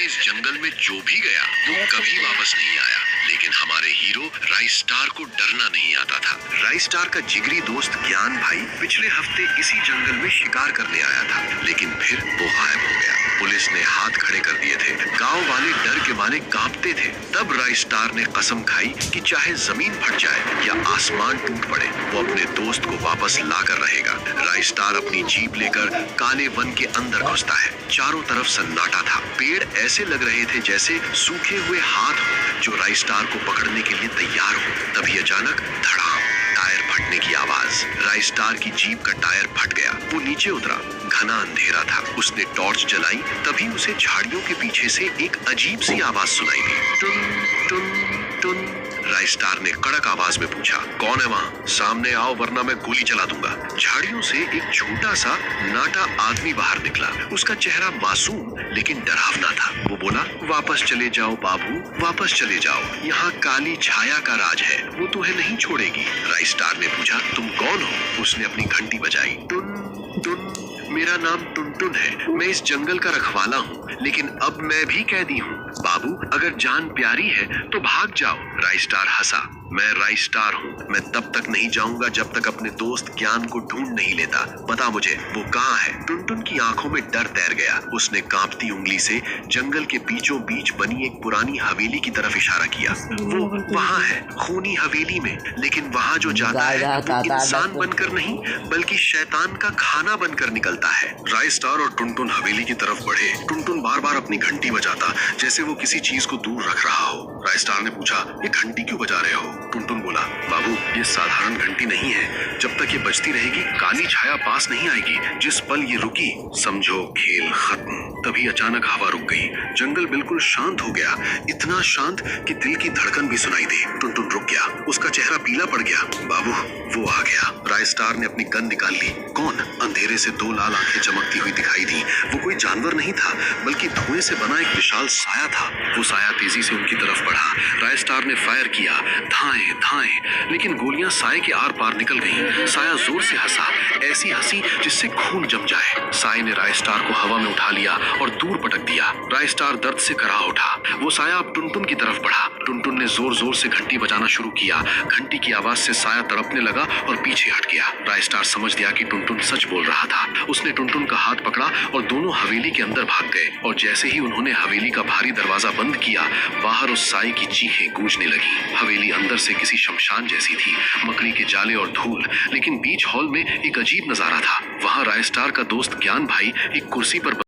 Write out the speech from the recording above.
इस जंगल में जो भी गया वो कभी वापस नहीं आया। लेकिन हमारे हीरो राइस स्टार को डरना नहीं आता था। राइस स्टार का जिगरी दोस्त ज्ञान भाई पिछले हफ्ते इसी जंगल में शिकार करने आया था, लेकिन फिर वो गायब हो गया। पुलिस ने हाथ खड़े कर दिए थे, गांव वाले डर के मारे कांपते थे। तब राइस स्टार ने कसम खाई कि चाहे जमीन फट जाए या आसमान टूट पड़े, वो अपने दोस्त को वापस लाकर रहेगा। राइस स्टार अपनी जीप लेकर काले वन के अंदर घुसता है। चारों तरफ सन्नाटा था। पेड़ ऐसे लग रहे थे जैसे सूखे हुए हाथ हो जो राइस स्टार को पकड़ने के लिए तैयार हो। तभी अचानक धड़ाम, टायर फटने की आवाज। राइस स्टार की जीप का टायर फट गया। वो नीचे उतरा। घना अंधेरा था। उसने टॉर्च जलाई, तभी उसे झाड़ियों के पीछे से एक अजीब सी आवाज सुनाई दी। टुन टुन टुन। राइस स्टार ने कड़क आवाज में पूछा, कौन है वहाँ? सामने आओ वरना मैं गोली चला दूंगा। झाड़ियों से एक छोटा सा नाटा आदमी बाहर निकला। उसका चेहरा मासूम लेकिन डरावना था। वो बोला, वापस चले जाओ बाबू, वापस चले जाओ। यहाँ काली छाया का राज है, वो तुम्हें नहीं छोड़ेगी। राइस स्टार ने पूछा, तुम कौन हो? उसने अपनी घंटी बजाई। टुन टुन। मेरा नाम टुनटुन है। मैं इस जंगल का रखवाला हूँ, लेकिन अब मैं भी कैदी हूँ। बाबू, अगर जान प्यारी है तो भाग जाओ। राइस स्टार हंसा। मैं राइस स्टार हूँ। मैं तब तक नहीं जाऊंगा जब तक अपने दोस्त ज्ञान को ढूंढ नहीं लेता। बता मुझे वो कहाँ है? टुनटुन की आंखों में डर तैर गया। उसने कांपती उंगली से जंगल के बीचों बीच बनी एक पुरानी हवेली की तरफ इशारा किया। वो वहाँ है, खूनी हवेली में। लेकिन वहाँ जो जाता है वो इंसान बनकर नहीं बल्कि शैतान का खाना बनकर निकलता है। राइस स्टार और टुनटुन हवेली की तरफ बढ़े। टुनटुन बार बार अपनी घंटी बजाता जैसे वो किसी चीज को दूर रख रहा हो। राइस स्टार ने पूछा, ये घंटी क्यों बजा रहे हो? टुनटुन बोला, बाबू, ये साधारण घंटी नहीं है। जब तक ये बजती रहेगी काली छाया पास नहीं आएगी। जिस पल ये रुकी समझो खेल खत्म। तभी अचानक हवा रुक गई। जंगल बिल्कुल शांत हो गया, इतना शांत कि दिल की धड़कन भी सुनाई दी। टुनटुन रुक गया। उसका चेहरा पीला पड़ गया। बाबू, वो आ गया। राइस स्टार ने अपनी गन निकाल ली। कौन? अंधेरे से दो लाल आंखें चमकती हुई दिखाई दी। वो कोई जानवर नहीं था बल्कि धुएं से बना एक विशाल साया था। वो साया तेजी से उनकी तरफ बढ़ा। राइस स्टार ने फायर किया। धाएं धाएं, लेकिन गोलियां साये के आर पार निकल गईं। साया जोर से हंसा, ऐसी हंसी जिससे खून जम जाए। साये ने राइस स्टार को हवा में उठा लिया और दूर पटक दिया। राइस स्टार दर्द से करा उठा। वो साया अब टुनटुन की तरफ बढ़ा। टुनटुन ने जोर जोर से घंटी बजाना शुरू किया। घंटी की आवाज से साया तड़पने लगा और पीछे हट गया। राइस स्टार समझ गया कि टुनटुन सच बोल रहा था। उसने टुनटुन का हाथ पकड़ा और दोनों हवेली के अंदर भाग गए। और जैसे ही उन्होंने हवेली का भारी दरवाजा बंद किया, बाहर उस साये की चीखें गूंजने लगी। हवेली अंदर से किसी शमशान जैसी थी, मकड़ी के जाले और धूल। लेकिन बीच हॉल में एक अजीब नजारा था। वहां राइस स्टार का दोस्त ज्ञान भाई एक कुर्सी पर